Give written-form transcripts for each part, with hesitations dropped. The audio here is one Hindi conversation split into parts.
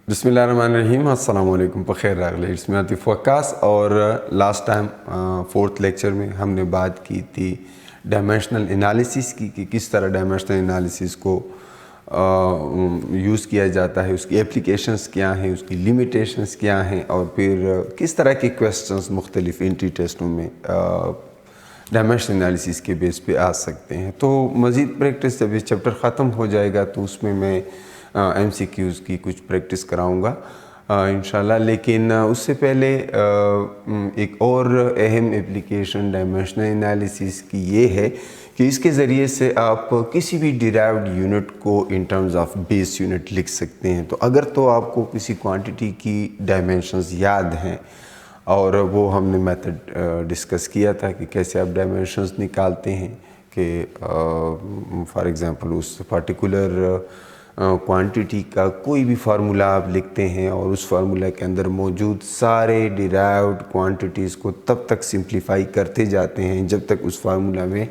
बिस्मिल्लाहिर्रहमानिर्रहीम अस्सलाम वालेकुम बख़ैर रागले इट्स मी आतिफ़ वक्कास। और लास्ट टाइम फोर्थ लेक्चर में हमने बात की थी डायमेंशनल एनालिसिस की कि किस तरह डायमेंशनल एनालिसिस को यूज़ किया जाता है, उसकी एप्लीकेशंस क्या हैं, उसकी लिमिटेशंस क्या हैं और फिर किस तरह के क्वेश्चंस मुख्तलिफ एंट्री टेस्टों में डायमेंशनल एनालिसिस के बेस पे आ सकते हैं। तो मज़ीद प्रैक्टिस जब ये चैप्टर ख़त्म हो जाएगा तो उसमें मैं MCQs की कुछ प्रैक्टिस कराऊंगा इंशाल्लाह। लेकिन उससे पहले एक और अहम एप्लीकेशन डायमेंशनल एनालिसिस की ये है कि इसके ज़रिए से आप किसी भी डिराइव्ड यूनिट को in terms of base unit लिख सकते हैं। तो अगर तो आपको किसी क्वांटिटी की डायमेंशंस याद हैं और वो हमने मेथड डिस्कस किया था कि कैसे आप डायमेंशंस निकालते हैं कि फॉर एग्ज़ाम्पल उस पर्टिकुलर क्वांटिटी का कोई भी फार्मूला आप लिखते हैं और उस फार्मूला के अंदर मौजूद सारे डिराइव्ड क्वांटिटीज़ को तब तक सिंप्लीफाई करते जाते हैं जब तक उस फार्मूला में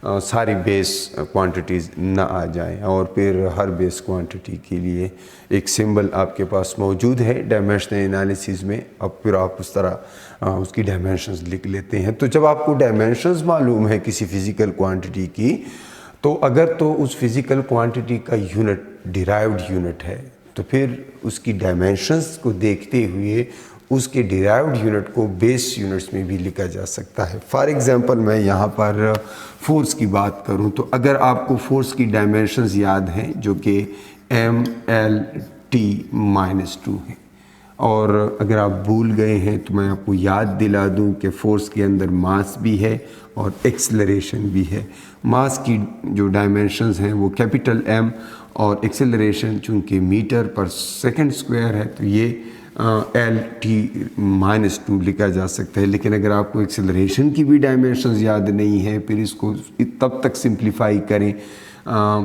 सारी बेस क्वांटिटीज़ ना आ जाएं और फिर हर बेस क्वांटिटी के लिए एक सिंबल आपके पास मौजूद है डायमेंशनल एनालिसिस में। अब फिर आप उस तरह उसकी डायमेंशंस लिख लेते हैं। तो जब आपको डायमेंशंस मालूम है किसी फ़िज़िकल क्वांटिटी की, तो अगर तो उस फिज़िकल क्वांटिटी का यूनिट डिराइव्ड यूनिट है तो फिर उसकी डायमेंशंस को देखते हुए उसके डिराइव्ड यूनिट को बेस यूनिट्स में भी लिखा जा सकता है। फॉर एग्ज़ाम्पल मैं यहाँ पर फोर्स की बात करूँ तो अगर आपको फोर्स की डायमेंशंस याद हैं जो कि MLT-2 है, और अगर आप भूल गए हैं तो मैं आपको याद दिला दूं कि फ़ोर्स के अंदर मास भी है और एक्सेलरेशन भी है। मास की जो डायमेंशंस हैं वो कैपिटल M और एक्सेलरेशन चूँकि मीटर पर सेकंड स्क्वायर है तो ये LT-2 लिखा जा सकता है। लेकिन अगर आपको एक्सेलरेशन की भी डायमेंशंस याद नहीं है फिर इसको तब तक सिंप्लीफाई करें।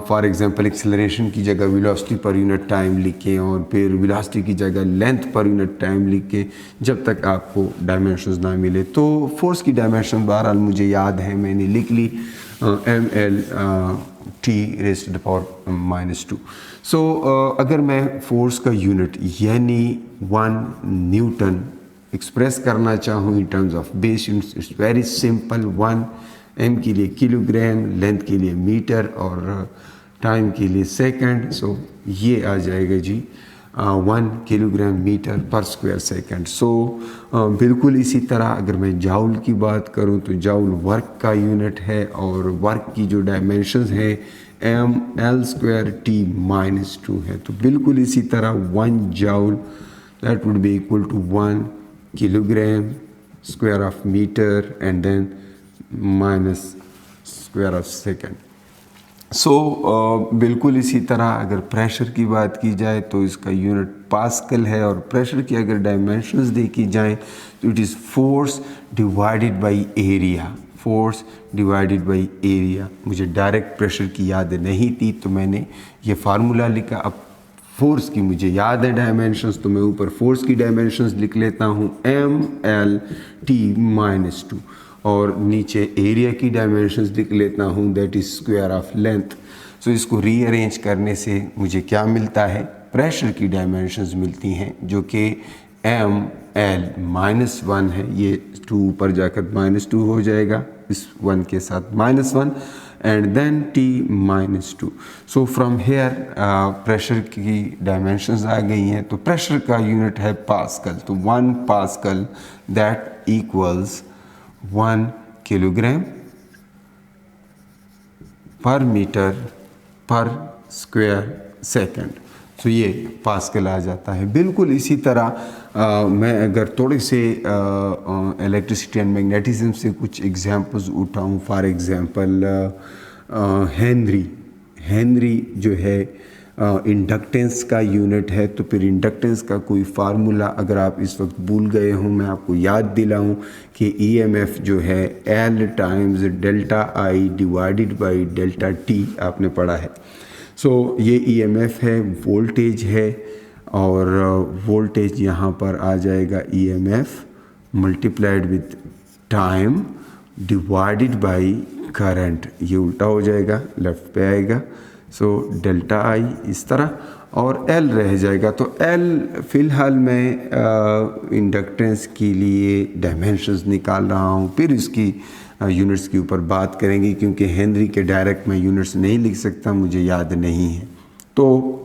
फॉर एग्ज़ाम्पल एक्सेलरेशन की जगह वेलोसिटी पर यूनिट टाइम लिखें और फिर वेलोसिटी की जगह लेंथ पर यूनिट टाइम लिखें जब तक आपको डायमेंशंस ना मिले। तो फोर्स की डायमेंशन बहरहाल मुझे याद है, मैंने लिख ली MLT⁻²। सो अगर मैं फोर्स का यूनिट यानी 1 न्यूटन एक्सप्रेस करना चाहूँ in terms of base units, it's very simple. 1 M के लिए किलोग्राम, लेंथ के लिए मीटर और टाइम के लिए सेकंड। सो ये आ जाएगा जी 1 किलोग्राम मीटर पर स्क्वायर सेकंड। सो बिल्कुल इसी तरह अगर मैं जाउल की बात करूं तो जाउल वर्क का यूनिट है और वर्क की जो डायमेंशंस है ML²T-2 है। तो बिल्कुल इसी तरह 1 joule that would be equal to 1 kilogram square of metre and then minus square of second. So बिल्कुल इसी तरह अगर प्रेशर की बात की जाए तो इसका यूनिट पास्कल है और प्रेशर की अगर डायमेंशंस देखी जाए तो it is force divided by area. Force divided by area. मुझे डायरेक्ट प्रेशर की याद नहीं थी तो मैंने ये फार्मूला लिखा। अब फोर्स की मुझे याद है डायमेंशंस तो मैं ऊपर फोर्स की डायमेंशंस लिख लेता हूँ MLT-2 और नीचे एरिया की डायमेंशंस लिख लेता हूँ that is square of length. So इसको रीअरेंज करने से मुझे क्या मिलता है, प्रेशर की डायमेंशंस मिलती हैं जो कि ML-1 है। ये 2 ऊपर जाकर -2 हो जाएगा इस 1 के साथ -1 and then T-2। So from here pressure की डायमेंशंस आ गई हैं। तो प्रेशर का यूनिट है पास्कल। तो 1 पास्कल दैट इक्वल्स 1 किलोग्राम पर मीटर पर स्क्वायर सेकंड। तो ये पास्कल आ जाता है। बिल्कुल इसी तरह मैं अगर थोड़े से इलेक्ट्रिसिटी एंड मैग्नेटिज्म से कुछ एग्जांपल्स उठाऊं, फॉर एग्जांपल हेनरी जो है इंडक्टेंस का यूनिट है। तो फिर इंडक्टेंस का कोई फार्मूला अगर आप इस वक्त भूल गए हों मैं आपको याद दिलाऊं कि EMF जो है L times delta I divided by delta T आपने पढ़ा है। सो ये EMF है, वोल्टेज है और वोल्टेज यहाँ पर आ जाएगा EMF multiplied with time divided by current. ये उल्टा हो जाएगा, लेफ्ट पे आएगा। सो डेल्टा I इस तरह और L रह जाएगा। तो L फ़िलहाल मैं इंडक्टेंस के लिए डायमेंशंस निकाल रहा हूँ, फिर इसकी यूनिट्स के ऊपर बात करेंगे, क्योंकि हेनरी के डायरेक्ट मैं यूनिट्स नहीं लिख सकता, मुझे याद नहीं है। तो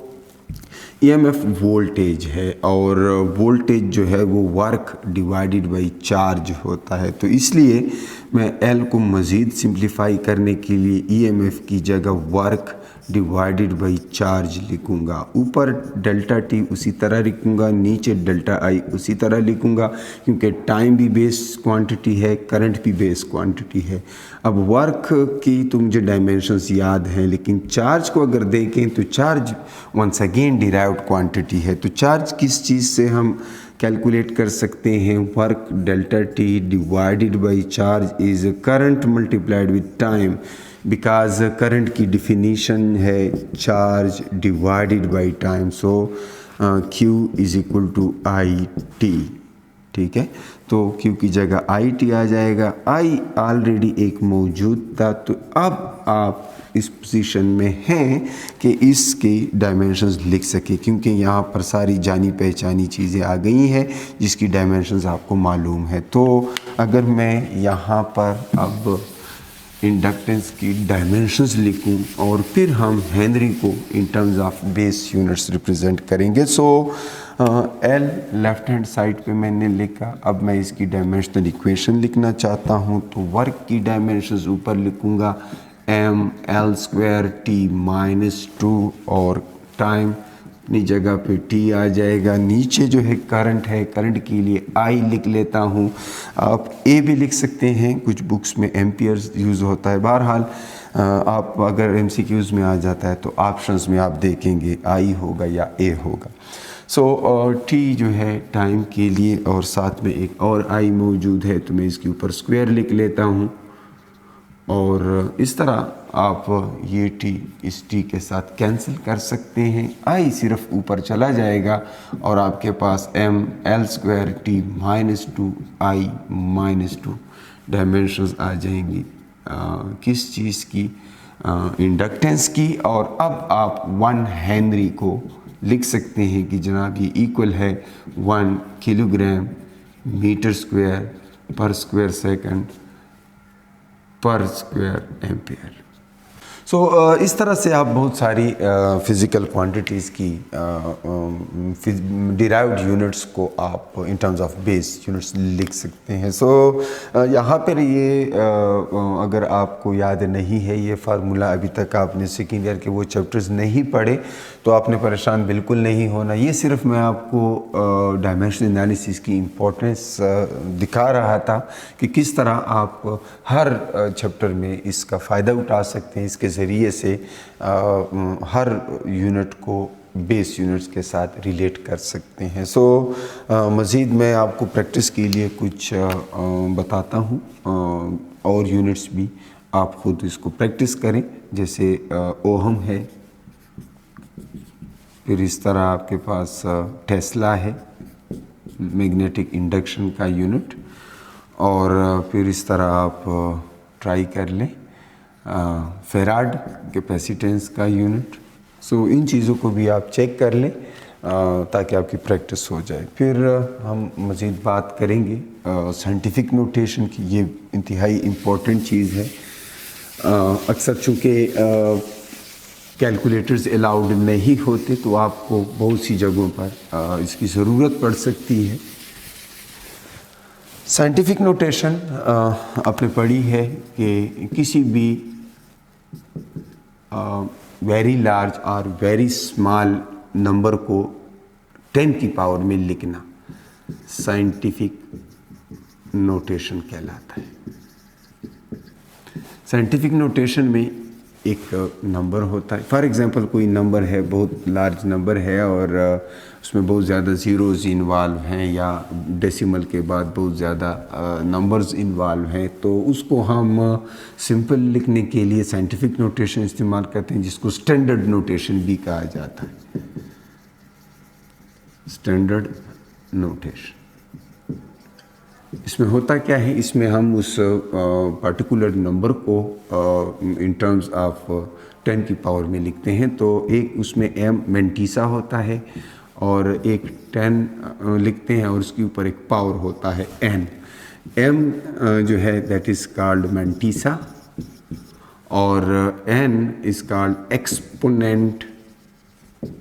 EMF वोल्टेज है, और वोल्टेज जो है वो वर्क डिवाइडेड बाई चार्ज होता है। तो इसलिए मैं L को मज़ीद सिंप्लीफाई करने के लिए EMF की जगह वर्क डिवाइडेड बाई चार्ज लिखूँगा। ऊपर डेल्टा T उसी तरह लिखूँगा, नीचे डेल्टा I उसी तरह लिखूँगा, क्योंकि टाइम भी बेस क्वांटिटी है, करंट भी बेस क्वांटिटी है। अब वर्क की तो मुझे डायमेंशंस याद हैं, लेकिन चार्ज को अगर देखें तो charge once again derived quantity है। तो चार्ज किस चीज़ से हम कैलकुलेट कर सकते हैं? Work delta T divided by charge is current multiplied with time, because current की डिफिनीशन है charge divided by time. So Q is equal to IT। ठीक है, तो Q की जगह IT आ जाएगा। I ऑलरेडी एक मौजूद था, तो अब आप इस पोजीशन में हैं कि इसकी डायमेंशंस लिख सके, क्योंकि यहाँ पर सारी जानी पहचानी चीज़ें आ गई हैं जिसकी डायमेंशंस आपको मालूम है। तो अगर मैं यहाँ पर अब इंडक्टेंस की डायमेंशंस लिखूं और फिर हम हेनरी को in terms of base units represent करेंगे। सो L लेफ्ट हैंड साइड पे मैंने लिखा। अब मैं इसकी डायमेंशनल इक्वेशन लिखना चाहता हूं, तो वर्क की डायमेंशंस ऊपर लिखूंगा mL² T-2, और टाइम अपनी जगह पे T आ जाएगा। नीचे जो है करंट है, करंट के लिए I लिख लेता हूँ। आप A भी लिख सकते हैं, कुछ बुक्स में एम्पियर्स यूज़ होता है। बहरहाल आप अगर MCQs में आ जाता है तो ऑप्शंस में आप देखेंगे I होगा या A होगा। सो T जो है टाइम के लिए, और साथ में एक और I मौजूद है, तो मैं इसके ऊपर स्क्वायर लिख लेता हूँ। और इस तरह आप ये T इस T के साथ कैंसिल कर सकते हैं। I सिर्फ ऊपर चला जाएगा और आपके पास mL² T-2 I-2 डायमेंशंस आ जाएंगी किस चीज़ की? इंडक्टेंस की। और अब आप 1 हेनरी को लिख सकते हैं कि जनाब ये इक्वल है 1 किलोग्राम मीटर स्क्वायर पर स्क्वायर सेकंड पर स्क्वायर एम्पियर। सो इस तरह से आप बहुत सारी फ़िज़िकल क्वांटिटीज़ की डिराइव्ड यूनिट्स को आप in terms of base units लिख सकते हैं। सो यहाँ पर ये अगर आपको याद नहीं है ये फार्मूला, अभी तक आपने सेकेंड ईयर के वो चैप्टर्स नहीं पढ़े, तो आपने परेशान बिल्कुल नहीं होना। ये सिर्फ मैं आपको डायमेंशनल एनालिसिस की इम्पोर्टेंस दिखा रहा था कि किस तरह आप हर चैप्टर में इसका फ़ायदा उठा सकते हैं। इसके ज़रिए से हर यूनिट को बेस यूनिट्स के साथ रिलेट कर सकते हैं। सो मज़ीद मैं आपको प्रैक्टिस के लिए कुछ बताता हूँ, और यूनिट्स भी आप ख़ुद इसको प्रैक्टिस करें। जैसे ओहम है, फिर इस तरह आपके पास टेस्ला है, मैग्नेटिक इंडक्शन का यूनिट, और फिर इस तरह आप ट्राई कर लें फेराड कैपेसिटेंस का यूनिट। सो इन चीज़ों को भी आप चेक कर लें ताकि आपकी प्रैक्टिस हो जाए। फिर हम मज़ीद बात करेंगे साइंटिफिक नोटेशन की। ये इंतहाई इम्पोर्टेंट चीज़ है। अक्सर चूँकि कैलकुलेटर्स अलाउड नहीं होते, तो आपको बहुत सी जगहों पर इसकी ज़रूरत पड़ सकती है। साइंटिफिक नोटेशन आपने पढ़ी है कि किसी भी वेरी लार्ज और वेरी स्मॉल नंबर को 10 की पावर में लिखना साइंटिफिक नोटेशन कहलाता है। साइंटिफिक नोटेशन में एक नंबर होता है। फॉर एग्जांपल कोई नंबर है, बहुत लार्ज नंबर है, और उसमें बहुत ज़्यादा ज़ीरोज़ इन्वॉल्व हैं, या डेसिमल के बाद बहुत ज़्यादा नंबर्स इन्वॉल्व हैं, तो उसको हम सिंपल लिखने के लिए साइंटिफिक नोटेशन इस्तेमाल करते हैं, जिसको स्टैंडर्ड नोटेशन भी कहा जाता है। स्टैंडर्ड नोटेशन इसमें होता क्या है, इसमें हम उस पर्टिकुलर नंबर को इन टर्म्स ऑफ 10 की पावर में लिखते हैं। तो एक उसमें m मेंटीसा होता है और एक 10 लिखते हैं और उसके ऊपर एक पावर होता है n। m जो है दैट इज़ कॉल्ड मेंटीसा और n इज़ कॉल्ड एक्सपोनेंट,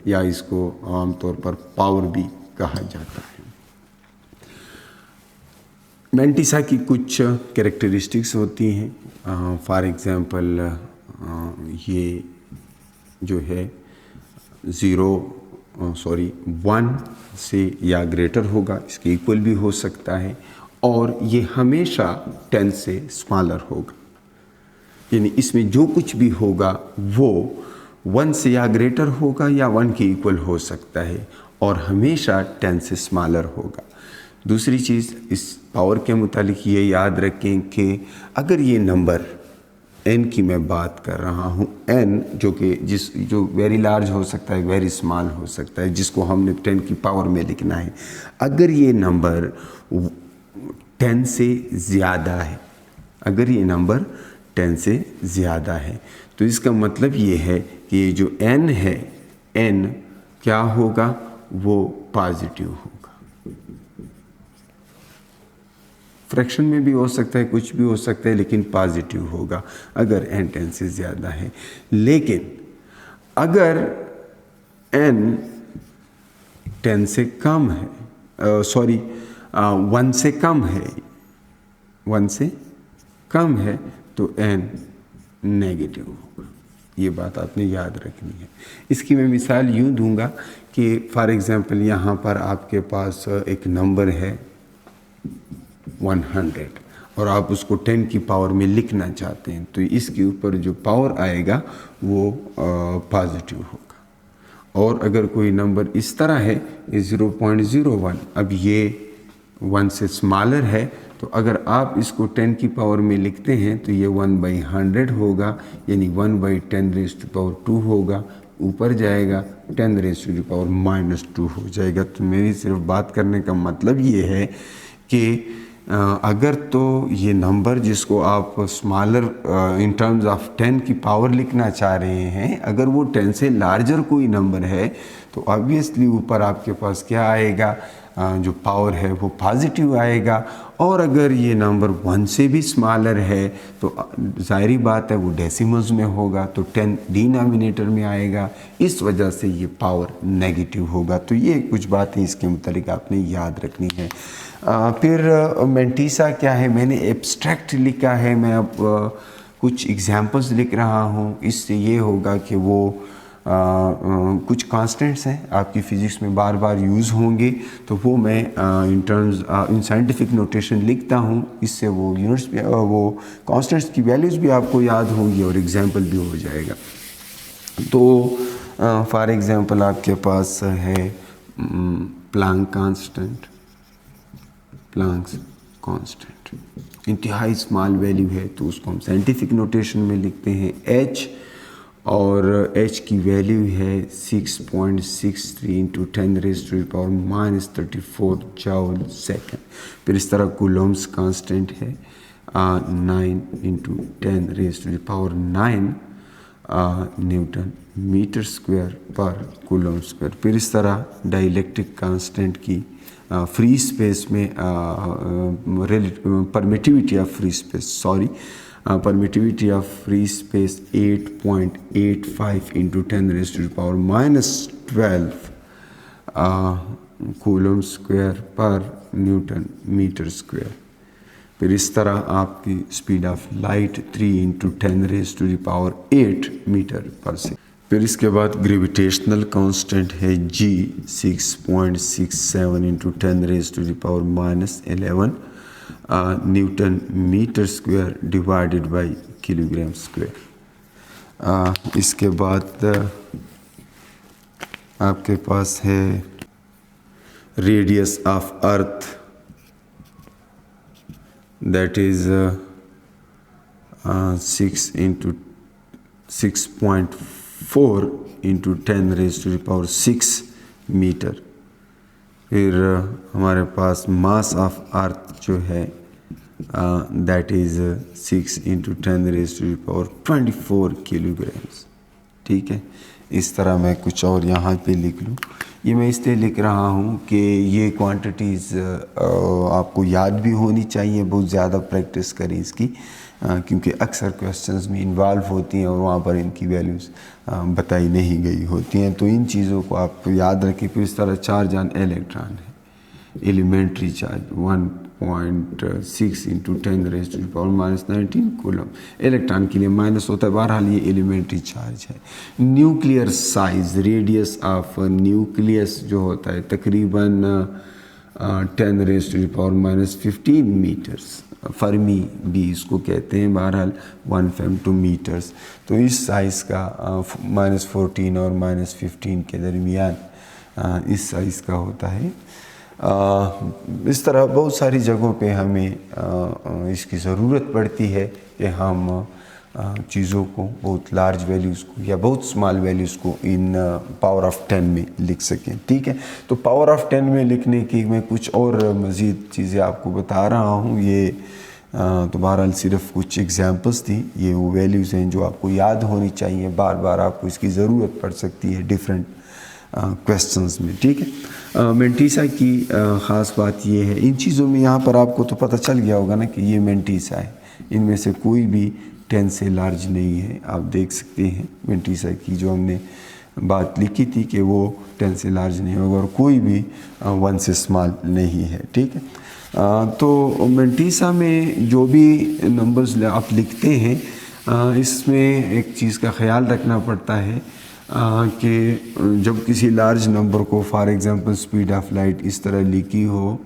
या इसको आमतौर पर पावर भी कहा जाता है। मेंटीसा की कुछ कैरेक्टरिस्टिक्स होती हैं। फॉर एग्ज़ाम्पल ये जो है 1 से या ग्रेटर होगा, इसके इक्वल भी हो सकता है, और ये हमेशा 10 से स्मॉलर होगा। यानी इसमें जो कुछ भी होगा वो 1 से या ग्रेटर होगा या 1 के इक्वल हो सकता है और हमेशा 10 से स्मॉलर होगा। दूसरी चीज़, इस पावर के मुतालिक ये याद रखें कि अगर ये नंबर n की मैं बात कर रहा हूँ, n जो वेरी लार्ज हो सकता है, वेरी स्मॉल हो सकता है, जिसको हमने 10 की पावर में लिखना है, अगर ये नंबर 10 से ज़्यादा है, अगर ये नंबर 10 से ज़्यादा है तो इसका मतलब ये है कि ये जो n है, n क्या होगा, वो पॉजिटिव होगा। फ्रैक्शन में भी हो सकता है, कुछ भी हो सकता है, लेकिन पॉजिटिव होगा अगर n 10 से ज़्यादा है। लेकिन अगर n 10 से कम है, 1 से कम है, 1 से कम है तो n नेगेटिव होगा। ये बात आपने याद रखनी है। इसकी मैं मिसाल यूँ दूंगा कि फॉर एग्ज़ाम्पल यहाँ पर आपके पास एक नंबर है 100 और आप उसको 10 की पावर में लिखना चाहते हैं, तो इसके ऊपर जो पावर आएगा वो पॉजिटिव होगा। और अगर कोई नंबर इस तरह है 0.01, अब ये 1 से स्मॉलर है, तो अगर आप इसको 10 की पावर में लिखते हैं तो ये 1/100 होगा, यानी 1/10⁻² होगा, ऊपर जाएगा 10⁻⁻² हो जाएगा। तो मेरी सिर्फ बात करने का मतलब ये है कि अगर तो ये नंबर जिसको आप स्मॉलर इन टर्म्स ऑफ 10 की पावर लिखना चाह रहे हैं, अगर वो 10 से लार्जर कोई नंबर है तो ऑब्वियसली ऊपर आपके पास क्या आएगा, जो पावर है वो पॉजिटिव आएगा। और अगर ये नंबर 1 से भी स्मॉलर है तो ज़ाहिरी बात है वो डेसिमल्स में होगा, तो 10 डिनोमिनेटर में आएगा, इस वजह से ये पावर नेगेटिव होगा। तो ये कुछ बातें इसके मुतालिक आपने याद रखनी है। फिर मेंटीसा क्या है, मैंने एब्स्ट्रैक्ट लिखा है, मैं अब कुछ एग्जांपल्स लिख रहा हूँ। इससे ये होगा कि वो कुछ कांस्टेंट्स हैं आपकी फ़िज़िक्स में बार बार यूज़ होंगे, तो वो मैं इन साइंटिफिक नोटेशन लिखता हूँ। इससे वो यूनिट्स भी, वो कांस्टेंट्स की वैल्यूज़ भी आपको याद होंगी और एग्जांपल भी हो जाएगा। तो फॉर एग्जांपल आपके पास है प्लांक कांस्टेंट, प्लांक्स कांस्टेंट इंतहाई स्मॉल वैल्यू है, तो उसको हम साइंटिफिक नोटेशन में लिखते हैं h, और h की वैल्यू है 6.63 × 10⁻⁻34 जूल सेकेंड। फिर इस तरह कूलम्ब्स कांस्टेंट है 9 × 10⁻⁹ newton metre square per coulomb square. फिर इस तरह डाइलेक्ट्रिक कांस्टेंट की फ्री स्पेस में permittivity of free space, permittivity of free space 8.85 × 10⁻⁻12 coulomb square per newton metre square. फिर इस तरह आपकी speed of light 3 × 10⁸ metre per second. फिर इसके बाद ग्रेविटेशनल कांस्टेंट है g 6.67 × 10⁻⁻11 newton metre square divided by kilogram square. इसके बाद आपके पास है radius of Earth, that is 6.4 × 10⁻⁶ metre फिर हमारे पास मास ऑफ अर्थ जो है दैट इज़ 6 × 10⁻24 किलोग्राम्स। ठीक है, इस तरह मैं कुछ और यहाँ पे लिख लूँ। ये मैं इसलिए लिख रहा हूँ कि ये क्वांटिटीज़ आपको याद भी होनी चाहिए, बहुत ज़्यादा प्रैक्टिस करें इसकी, क्योंकि अक्सर क्वेश्चंस में इन्वॉल्व होती हैं और वहाँ पर इनकी वैल्यूज़ बताई नहीं गई होती हैं। तो इन चीज़ों को आप याद रखें। फिर इस तरह चार्ज ऑन इलेक्ट्रॉन है, एलिमेंट्री चार्ज 1.6 × 10⁻19 कूलम। इलेक्ट्रॉन के लिए माइनस होता है, बहरहाल ये एलिमेंट्री चार्ज है। Nuclear size, radius of nucleus जो होता है तकरीबन 10⁻15 मीटर्स। फर्मी भी इसको कहते हैं, बहरहाल 1 फेम्टो मीटर्स। तो इस साइज़ का -14 और -15 के दरमियान इस साइज़ का होता है। इस तरह बहुत सारी जगहों पे हमें इसकी ज़रूरत पड़ती है कि हम चीज़ों को, बहुत लार्ज वैल्यूज़ को या बहुत स्मॉल वैल्यूज़ को इन पावर ऑफ 10 में लिख सकें। ठीक है, तो पावर ऑफ 10 में लिखने की मैं कुछ और मज़ीद चीज़ें आपको बता रहा हूँ। ये तो बहरहाल सिर्फ कुछ एग्जांपल्स थी। ये वो वैल्यूज़ हैं जो आपको याद होनी चाहिए, बार बार आपको इसकी ज़रूरत पड़ सकती है डिफरेंट क्वेश्चंस में। ठीक है, मेंटीसा की ख़ास बात ये है, इन चीज़ों में यहाँ पर आपको तो पता चल गया होगा ना कि ये मेंटीसा है, इनमें से कोई भी 10 से लार्ज नहीं है। आप देख सकते हैं मेंटीसा की जो हमने बात लिखी थी कि वो 10 से लार्ज नहीं होगा और कोई भी 1 से स्मॉल नहीं है। ठीक है, तो मेंटीसा में जो भी नंबर्स आप लिखते हैं, इसमें एक चीज़ का ख्याल रखना पड़ता है कि जब किसी लार्ज नंबर को, for example speed of light इस तरह लिखी हो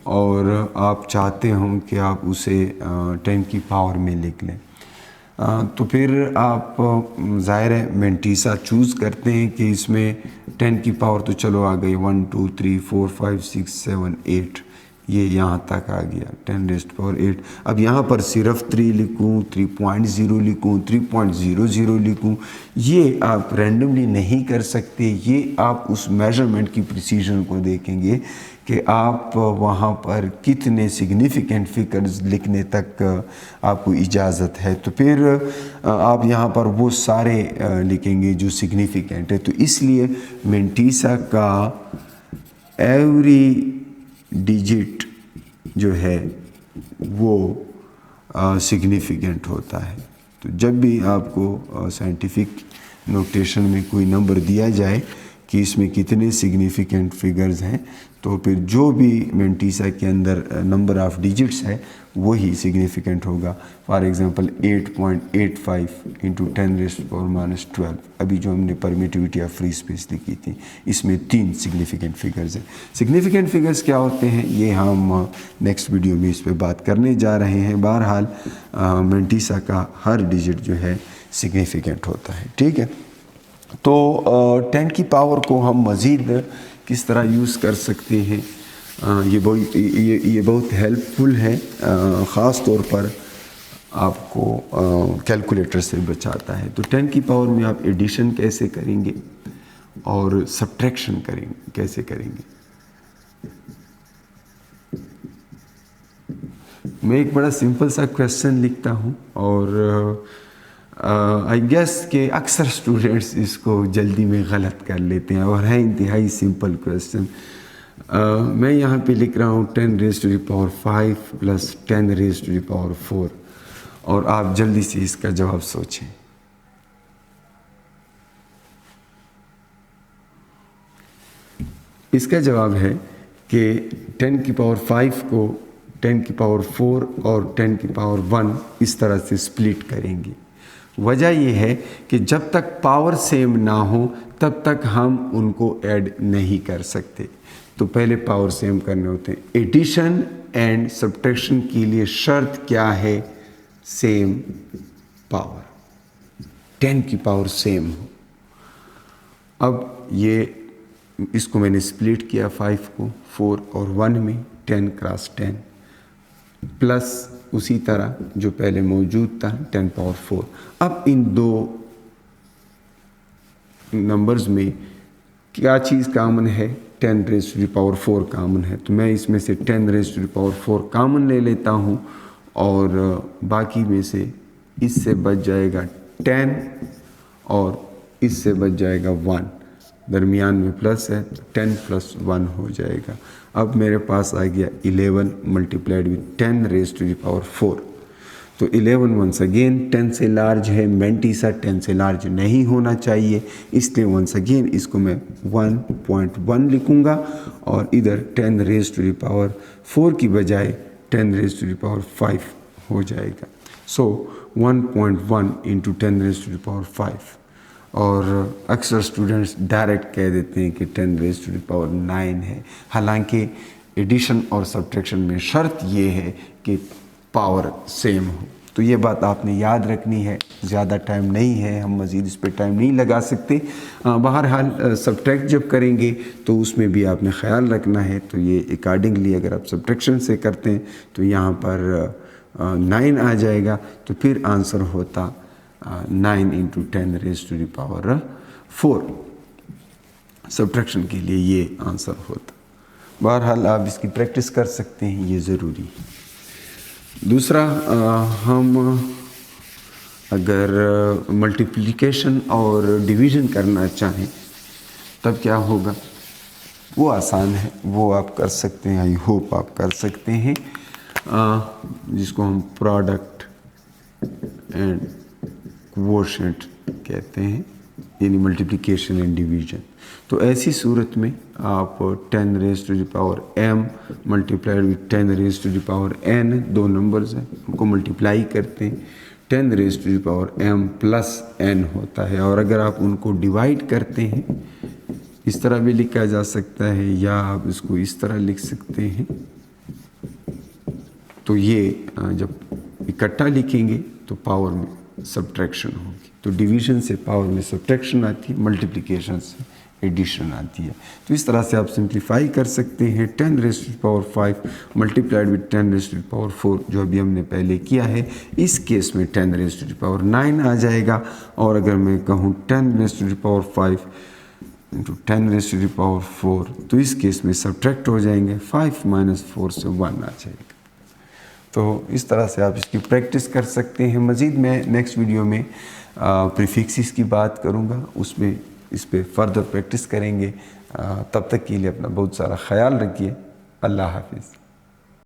और आप चाहते हो कि आप उसे 10 की पावर में लिख लें, तो फिर आप ज़ाहिर है मेंटीसा चूज़ करते हैं कि इसमें 10 की पावर तो चलो आ गई, 1 2 3 4 5 6 7 8, ये यहाँ तक आ गया 10⁻8। अब यहाँ पर सिर्फ 3 लिखूँ, 3.0 लिखूँ, 3.00 लिखूँ, ये आप रैंडमली नहीं कर सकते। ये आप उस मेजरमेंट की प्रिसीजन को देखेंगे कि आप वहाँ पर कितने सिग्निफिकेंट फिगर्स लिखने तक आपको इजाज़त है। तो फिर आप यहाँ पर वो सारे लिखेंगे जो सिग्निफिकेंट है। तो इसलिए मेंटीसा का एवरी डिजिट जो है वो सिग्निफिकेंट होता है। तो जब भी आपको साइंटिफिक नोटेशन में कोई नंबर दिया जाए कि इसमें कितने सिग्निफिकेंट फिगर्स हैं, तो फिर जो भी मेंटीसा के अंदर नंबर ऑफ़ डिजिट्स है वही सिग्निफिकेंट होगा। फॉर एग्ज़ाम्पल 8.85 × 10⁻12, अभी जो हमने परमिटिविटी ऑफ फ्री स्पेस लिखी थी, इसमें 3 सिग्निफिकेंट फिगर्स हैं। सिग्निफिकेंट फिगर्स क्या होते हैं ये हम नेक्स्ट वीडियो में इस पर बात करने जा रहे हैं। बहरहाल मेंटीसा का हर डिजिट जो है सिग्निफिकेंट होता है। ठीक है, तो 10 की पावर को हम मज़ीद किस तरह यूज़ कर सकते हैं, ये बहुत हेल्पफुल है। ख़ास तौर पर आपको कैलकुलेटर से बचाता है। तो 10 की पावर में आप एडिशन कैसे करेंगे और सब्ट्रैक्शन करेंगे, कैसे करेंगे। मैं एक बड़ा सिंपल सा क्वेश्चन लिखता हूँ और आई गेस कि अक्सर स्टूडेंट्स इसको जल्दी में गलत कर लेते हैं और है इंतहाई सिंपल क्वेश्चन। मैं यहाँ पे लिख रहा हूँ 10⁻5 + 10⁻4 और आप जल्दी से इसका जवाब सोचें। इसका जवाब है कि 10⁻5 को 10⁻4 और 10⁻1 इस तरह से स्प्लिट करेंगे। वजह यह है कि जब तक पावर सेम ना हो तब तक हम उनको ऐड नहीं कर सकते। तो पहले पावर सेम करने होते हैं। एडिशन एंड सब्ट्रैक्शन के लिए शर्त क्या है? सेम पावर, 10 की पावर सेम हो। अब ये इसको मैंने स्प्लिट किया 5 को 4 और 1 में, 10 × 10 प्लस उसी तरह जो पहले मौजूद था 10⁻4। अब इन दो नंबर्स में क्या चीज़ कॉमन है? 10 raise to the power 4 common है, तो मैं इसमें से 10 raise to the power 4 common ले लेता हूँ और बाकी में से इससे बच जाएगा 10 और इससे बच जाएगा 1, दरमियान में प्लस है तो 10 + 1 हो जाएगा। अब मेरे पास आ गया 11 multiplied with 10 raise to the power 4। तो 11 वंस अगेन 10 से लार्ज है, मेंटिसा 10 से लार्ज नहीं होना चाहिए, इसलिए वंस अगेन इसको मैं 1.1 लिखूँगा और इधर 10 रेज़ टू द पावर 4 की बजाय 10 रेज़ टू द पावर 5 हो जाएगा। So 1.1 into 10 raise to the power 5। और अक्सर स्टूडेंट्स डायरेक्ट कह देते हैं कि 10 रेज़ टू द पावर 9 है, हालांकि एडिशन और सब्ट्रैक्शन में शर्त ये है कि पावर सेम हो। तो ये बात आपने याद रखनी है। ज़्यादा टाइम नहीं है, हम मज़ीद इस पर टाइम नहीं लगा सकते। बहरहाल सब्ट्रैक्ट जब करेंगे तो उसमें भी आपने ख़्याल रखना है। तो ये अकॉर्डिंगली अगर आप सब्ट्रैक्शन से करते हैं तो यहाँ पर 9 आ जाएगा, तो फिर आंसर होता 9 into 10 raise to the power 4। Subtraction के लिए ये आंसर होता। बहरहाल आप इसकी प्रैक्टिस कर सकते हैं, ये ज़रूरी है। दूसरा, हम अगर मल्टीप्लिकेशन और डिवीज़न करना चाहें तब क्या होगा, वो आसान है, वो आप कर सकते हैं। आई होप आप कर सकते हैं, जिसको हम प्रोडक्ट एंड क्वोशेंट कहते हैं, यानी मल्टीप्लिकेशन एंड डिवीज़न। तो ऐसी सूरत में आप 10 raise to the power m multiplied with 10 raise to the power n, दो नंबर्स हैं, उनको मल्टीप्लाई करते हैं, 10 raise to the power m plus n होता है। और अगर आप उनको डिवाइड करते हैं, इस तरह भी लिखा जा सकता है या आप इसको इस तरह लिख सकते हैं। तो ये जब इकट्ठा लिखेंगे तो पावर में सब्ट्रैक्शन होगी। तो डिवीज़न से पावर में सब्ट्रैक्शन आती है, मल्टीप्लिकेशन से एडिशन आती है। तो इस तरह से आप सिंप्लीफाई कर सकते हैं। 10 raise to the power 5 multiplied with 10 raise to the power 4, जो अभी हमने पहले किया है। इस केस में 10 रेज़ टू द पावर 9 आ जाएगा। और अगर मैं कहूँ 10 raise to the power 5 into 10 raise to the power 4, तो इस केस में सब्ट्रैक्ट हो जाएंगे, 5 - 4 से 1 आ जाएगा। तो इस तरह से आप इसकी प्रैक्टिस कर सकते हैं। मज़ीद मैं नेक्स्ट वीडियो में प्रीफिक्सेस की बात करूँगा, उसमें इस पे फर्दर प्रैक्टिस करेंगे। तब तक के लिए अपना बहुत सारा ख्याल रखिए। अल्लाह हाफिज़।